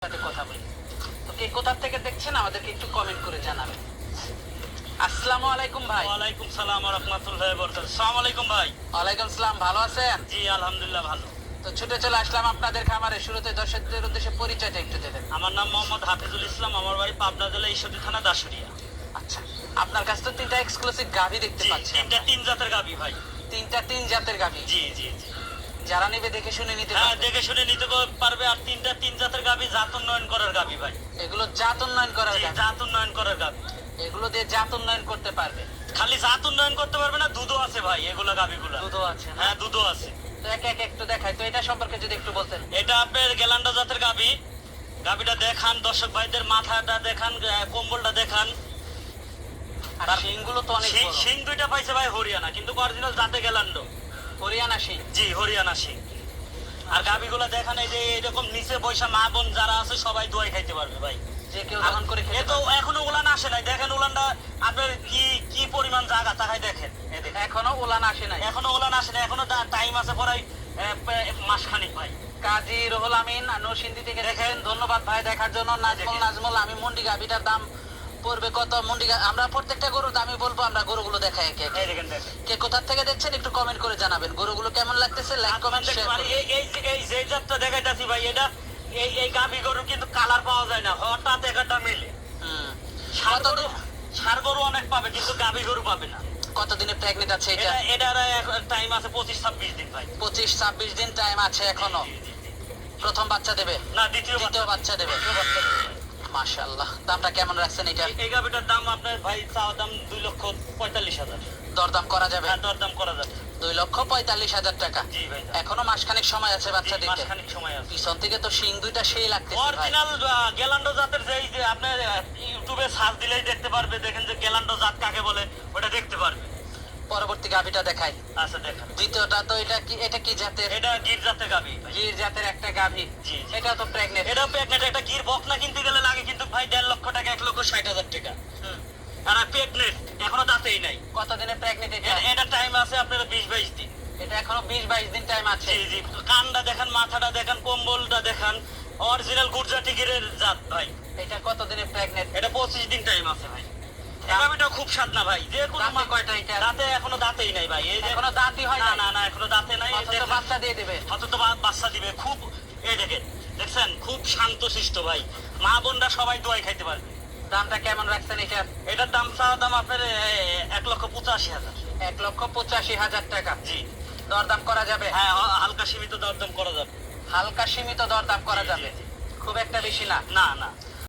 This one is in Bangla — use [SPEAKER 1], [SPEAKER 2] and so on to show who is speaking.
[SPEAKER 1] সাথে কথা বলি। তো কে কোথা থেকে দেখছেন আমাদেরকে একটু কমেন্ট করে জানাবেন। আসসালামু আলাইকুম ভাই।
[SPEAKER 2] ওয়ালাইকুম সালাম ওয়া রাহমাতুল্লাহি ওয়া বারাকাতুহু। আসসালামু আলাইকুম ভাই।
[SPEAKER 1] ওয়ালাইকুম সালাম, ভালো আছেন?
[SPEAKER 2] জি আলহামদুলিল্লাহ ভালো।
[SPEAKER 1] তো ছুটে চলে আসলাম আপনাদের খামারে। শুরুতে দর্শকদের উদ্দেশ্যে পরিচয়টা একটু দেবেন।
[SPEAKER 2] আমার নাম মোহাম্মদ হাফিজুল ইসলাম, আমার বাড়ি পাবনা জেলা ঈশ্বরদী থানা দাসুরিয়া।
[SPEAKER 1] আচ্ছা, আপনার কাছে তো তিনটা এক্সক্লুসিভ গাভী দেখতে
[SPEAKER 2] জি,
[SPEAKER 1] পাচ্ছি।
[SPEAKER 2] তিনটা তিন জাতের গাভী ভাই।
[SPEAKER 1] তিনটা তিন জাতের গাভী।
[SPEAKER 2] জি জি জি।
[SPEAKER 1] যারা নেবে দেখে শুনে নিতে
[SPEAKER 2] হ্যাঁ,
[SPEAKER 1] পারবে।
[SPEAKER 2] দেখে শুনে নিতে পারবে। আর তিনটা তিন জাতের গাভী জাত উন্নয়ন করার গাভী ভাই।
[SPEAKER 1] এগুলো জাত উন্নয়ন করার
[SPEAKER 2] জি,
[SPEAKER 1] গাভী।
[SPEAKER 2] জাত উন্নয়ন করার গাভী।
[SPEAKER 1] এগুলো দিয়ে জাত উন্নয়ন করতে পারবে।
[SPEAKER 2] খালি জাত উন্নয়ন করতে পারবে না, দুধও আছে ভাই এগুলো গাভীগুলো।
[SPEAKER 1] দুধও আছে না?
[SPEAKER 2] হ্যাঁ, দুধও আছে।
[SPEAKER 1] তো এক এক একটু দেখাই তো, এটা সম্পর্কে যদি একটু বলতেন।
[SPEAKER 2] এটা আপনার গেলান্ডা জাতের গাভী। গাভীটা দেখান দর্শক ভাইদের, মাথাটা দেখান, কম্বলটা দেখান।
[SPEAKER 1] আর শিংগুলো তো অনেক বড়।
[SPEAKER 2] শিং দুইটা পাইছে ভাই হরিয়ানা, কিন্তু অরিজিনাল জাতে গেলান্ডো।
[SPEAKER 1] হরিয়ানা শিং।
[SPEAKER 2] জি, হরিয়ানা শিং। আর গাভীগুলো দেখেন, এই যে এরকম নিচে বৈশা মা বোন যারা আছে সবাই দোয়াই খাইতে পারবে ভাই।
[SPEAKER 1] যে কেউ দহন করে
[SPEAKER 2] এ
[SPEAKER 1] খেতে
[SPEAKER 2] তো
[SPEAKER 1] পারবে।
[SPEAKER 2] এখনো উলান আসে নাই, দেখেন উলানটা আপনার কি কি পরিমাণ জায়গা তাকাই দেখেন। এই দেখেন,
[SPEAKER 1] এখনো উলান আসে নাই।
[SPEAKER 2] এখনো উলান আসে নাই, এখনো টাইম আছে প্রায় মাসখানিক ভাই।
[SPEAKER 1] কাজী রুহুল আমিন নরসিংদী থেকে দেখেন।
[SPEAKER 2] দেখেন।
[SPEAKER 1] ধন্যবাদ ভাই দেখার জন্য। নাজমুল
[SPEAKER 2] দেখেন।
[SPEAKER 1] নাজমুল, আমি মুন্ডি গাভিটার দাম পড়বে কত? আমরা প্রত্যেকটা গরুর দামই বলবো। আমরা গরুগুলো দেখাই একে একে।
[SPEAKER 2] এই দেখেন দেখেন।
[SPEAKER 1] কে কোথা থেকে দেখছেন একটু কমেন্ট করে জানাবেন। গরুগুলো কেমন লাগতেছে লাইক কমেন্ট শেয়ার করুন।
[SPEAKER 2] এই যে জাতটা দেখাইতাছি ভাই, এটা এই গাভী গরু কিন্তু কালার পাওয়া যায় না, হঠাৎ একটা মিলে।
[SPEAKER 1] হুম।
[SPEAKER 2] ষাড় গরু, ষাড় গরু অনেক পাবে, কিন্তু গাভী গরু পাবে না।
[SPEAKER 1] কতদিনে প্রেগনেন্ট আছে এটা?
[SPEAKER 2] এটার টাইম আছে 25-26 দিন ভাই।
[SPEAKER 1] 25-26 দিন টাইম আছে এখনো।
[SPEAKER 2] জি, জি, জি।
[SPEAKER 1] প্রথম বাচ্চা দেবে?
[SPEAKER 2] না, দ্বিতীয়
[SPEAKER 1] বাচ্চা দেবে।
[SPEAKER 2] দ্বিতীয় বাচ্চা দেবে।
[SPEAKER 1] মাশাআল্লাহ। দামটা কেমন রাখছেন এটা?
[SPEAKER 2] এই গাভীটার দাম আপনার ভাই চাওয়া দাম 2,45,000।
[SPEAKER 1] দরদাম করা যাবে?
[SPEAKER 2] হ্যাঁ, দরদাম করা যাবে।
[SPEAKER 1] 2,45,000 টাকা।
[SPEAKER 2] জি ভাই।
[SPEAKER 1] এখনো মাসখানেক সময় আছে বাচ্চা
[SPEAKER 2] জি,
[SPEAKER 1] দিতে।
[SPEAKER 2] মাসখানেক সময় আছে।
[SPEAKER 1] পিছন থেকে তো শিং দুইটা সেই লাগতেছে ভাই।
[SPEAKER 2] অরিজিনাল গেলান্ডো জাতের, যে আপনার ইউটিউবে সার্চ দিলেই দেখতে পারবে। দেখেন যে গেলান্ডো জাত কাকে বলে, ওটা দেখতে পারবে।
[SPEAKER 1] পরবর্তী গাভিটা দেখাই।
[SPEAKER 2] আচ্ছা দেখেন।
[SPEAKER 1] দ্বিতীয়টা তো এটা কি জাতের?
[SPEAKER 2] এটা গির জাতের গাভী ভাই।
[SPEAKER 1] গির জাতের একটা গাভি।
[SPEAKER 2] জি, জি।
[SPEAKER 1] এটা তো প্রেগনেন্ট।
[SPEAKER 2] এটাও প্রেগনেন্ট। একটা গির বকনা কিনতে গেলে লাগে কিন্তু ভাই 1.5 লক্ষ টাকা, 1,60,000 টাকা। আর প্রেগনেন্ট, এখনো দাঁতেই নাই।
[SPEAKER 1] কতদিনে প্রেগনেন্ট এটা?
[SPEAKER 2] এটা টাইম আছে আপনার 20-22 দিন।
[SPEAKER 1] এটা এখনো 20-22 দিন টাইম আছে।
[SPEAKER 2] জি জি। কানটা দেখেন, মাথাটা দেখেন, কম্বলটা দেখেন, অরিজিনাল গুজরাটি গিরের জাত ভাই।
[SPEAKER 1] এটা কতদিনে প্রেগনেন্ট?
[SPEAKER 2] এটা 25 দিন টাইম আছে ভাই। গাভীটা খুব স্বাদ না ভাই, যে কোনো
[SPEAKER 1] দাঁতে কয়টা এটা?
[SPEAKER 2] দাঁতে এখনো দাঁতেই নাই ভাই। এই যে
[SPEAKER 1] এখনো দাঁতই হয়
[SPEAKER 2] না
[SPEAKER 1] না।
[SPEAKER 2] না না, এখনো দাঁতে নাই।
[SPEAKER 1] অথচ বাচ্চা দিয়ে দেবে।
[SPEAKER 2] অথচ বাচ্চা দিবে। খুব, এই দেখেন দেখছেন, খুব শান্তশিষ্ট ভাই। মা বোনরা সবাই দোয়াই খাইতে পারবে।
[SPEAKER 1] দামটা কেমন রাখছেন এটা?
[SPEAKER 2] এটার দাম চাওয়া দাম আপনার 1,85,000।
[SPEAKER 1] 1,85,000 টাকা।
[SPEAKER 2] জি।
[SPEAKER 1] দরদাম করা যাবে?
[SPEAKER 2] হ্যাঁ, হালকা সীমিত দরদাম করা যাবে।
[SPEAKER 1] হালকা সীমিত দরদাম করা
[SPEAKER 2] জি, জি,
[SPEAKER 1] যাবে।
[SPEAKER 2] জি।
[SPEAKER 1] খুব একটা বেশি না।
[SPEAKER 2] না না।